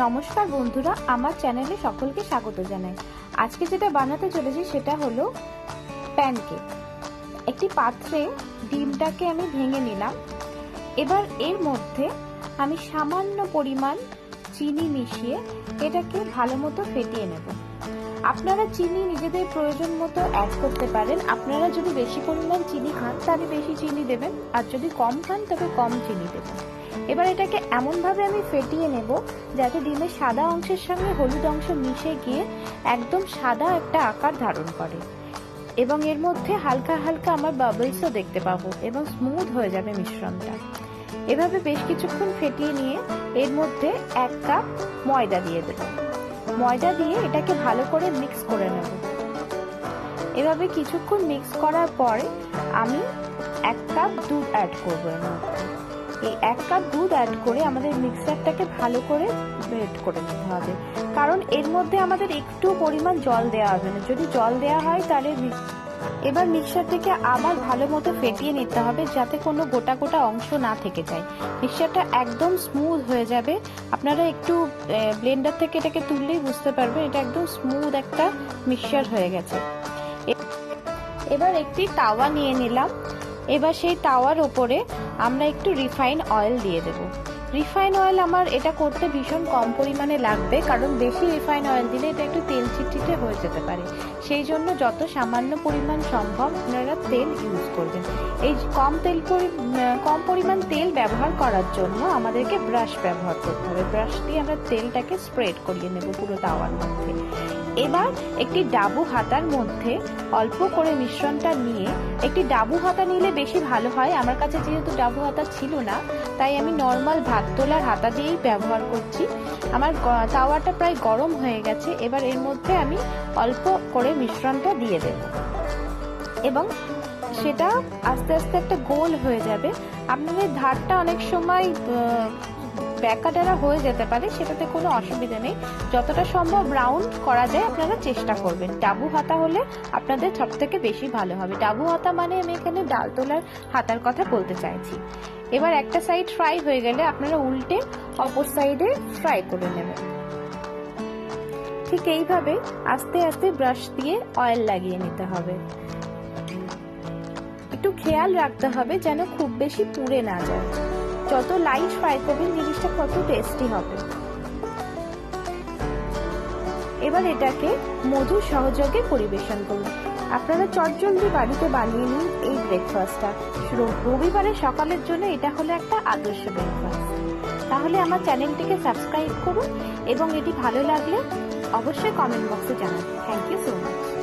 নমস্কার বন্ধুরা, আমার চ্যানেলে সকলকে স্বাগত জানাই। আজকে যেটা বানাতে চলেছি সেটা হলো প্যানকেক। একটি পাত্রে ডিমটাকে আমি ভেঙে নিলাম। এবার এর মধ্যে আমি সামান্য পরিমাণ চিনি মিশিয়ে এটাকে ভালো মতো ফেটিয়ে নেব। আপনারা চিনি নিজেদের প্রয়োজন মতো অ্যাড করতে পারেন। আপনারা যদি বেশি পরিমাণ চিনি খান তাহলে বেশি চিনি দেবেন, আর যদি কম খান তবে কম চিনি দেবেন। এবার এটাকে এমনভাবে আমি ফেটিয়ে নেব যাতে ডিমের সাদা অংশের সঙ্গে হলুদ অংশ মিশে গিয়ে একদম সাদা একটা আকার ধারণ করে, এবং এর মধ্যে হালকা হালকা আমার বাবলসও দেখতে পাবো এবং স্মুথ হয়ে যাবে মিশ্রণটা। এভাবে বেশ কিছুক্ষণ ফেটিয়ে নিয়ে এর মধ্যে 1 কাপ ময়দা দিয়ে দেব। ময়দা দিয়ে এটাকে ভালো করে মিক্স করে নেব। এভাবে কিছুক্ষণ মিক্স করার পরে আমি 1 কাপ দুধ অ্যাড করবো এর মধ্যে। এই 1 কাপ দুধ অ্যাড করে আমাদের মিক্সারটাকে ভালো করে ব্লেন্ড করে নিতে হবে, কারণ এর মধ্যে আমাদের একটু পরিমাণ জল দেওয়া হবে না। যদি জল দেওয়া হয় তাহলে এবার মিক্সারটাকে আবার ভালো মতো ফেটিয়ে নিতে হবে যাতে কোনো গোটা গোটা অংশ না থেকে যায়। মিক্সারটা একদম স্মুথ হয়ে যাবে। আপনারা একটু ব্লেন্ডার থেকে এটাকে তুললেই বুঝতে পারবেন এটা একদম স্মুথ একটা মিক্সচার হয়ে গেছে। এবার একটি তাওয়া নিয়ে নিলাম। এবার সেই তাওয়ার ওপরে আমরা একটু রিফাইন অয়েল দিয়ে দেব। রিফাইন অয়েল আমার এটা করতে ভীষণ কম পরিমাণে লাগবে, কারণ বেশি রিফাইন অয়েল দিলে এটা একটু তেল চিটচিটে হয়ে যেতে পারে। সেই জন্য যত সামান্য পরিমাণ সম্ভব আপনারা তেল ইউজ করবেন। এই কম পরিমাণ তেল ব্যবহার করার জন্য আমাদেরকে ব্রাশ ব্যবহার করতে হবে। ব্রাশ দিয়ে আমরা তেলটাকে স্প্রেড করিয়ে নেব পুরো তাওয়ার মধ্যে। এবার একটি ডাবু হাতার মধ্যে অল্প করে মিশ্রণটা নিয়ে, একটি ডাবু হাতা নিলে বেশি ভালো হয়। আমার কাছে যেহেতু ডাবু হাতা ছিল না, তাই আমি নর্মাল ভাত তোলার হাতা দিয়েই ব্যবহার করছি। আমার তাওয়াটা প্রায় গরম হয়ে গেছে। এবার এর মধ্যে আমি অল্প করে মিশ্রণটা দিয়ে দেব এবং সেটা আস্তে আস্তে একটা গোল হয়ে যাবে। আপনাদের ধারটা অনেক সময় ব্যাকাটারা হয়ে যেতে পারে, সেটাতে কোনো অসুবিধা নেই। যতটা সম্ভব রাউন্ড করা যায় আপনারা চেষ্টা করবেন। ডাবু হাতা হলে আপনাদের সব থেকে বেশি ভালো হবে। ডাবু হাতা মানে আমি এখানে ডাল তোলার হাতার কথা বলতে চাইছি। এবার একটা সাইড ফ্রাই হয়ে গেলে আপনারা উল্টে অপর সাইডে ফ্রাই করে নেবেন। ঠিক এইভাবে আস্তে আস্তে ব্রাশ দিয়ে অয়েল লাগিয়ে নিতে হবে। একটু খেয়াল রাখতে হবে যেন খুব বেশি পুড়ে না যায়। যত লাইট ফ্রাই করবেন জিনিসটা তত টেস্টি হবে। এবার এটাকে মধু সহযোগে পরিবেশন করুন। আপনারা চটজলদি বাড়িতে বানিয়ে নিন এই ব্রেকফাস্টটা। রবিবারের সকালের জন্য এটা হলো একটা আদর্শ ব্রেকফাস্ট। তাহলে আমার চ্যানেলটিকে সাবস্ক্রাইব করুন এবং এটি ভালো লাগলে অবশ্যই কমেন্ট বক্সে জানান। Thank you so much.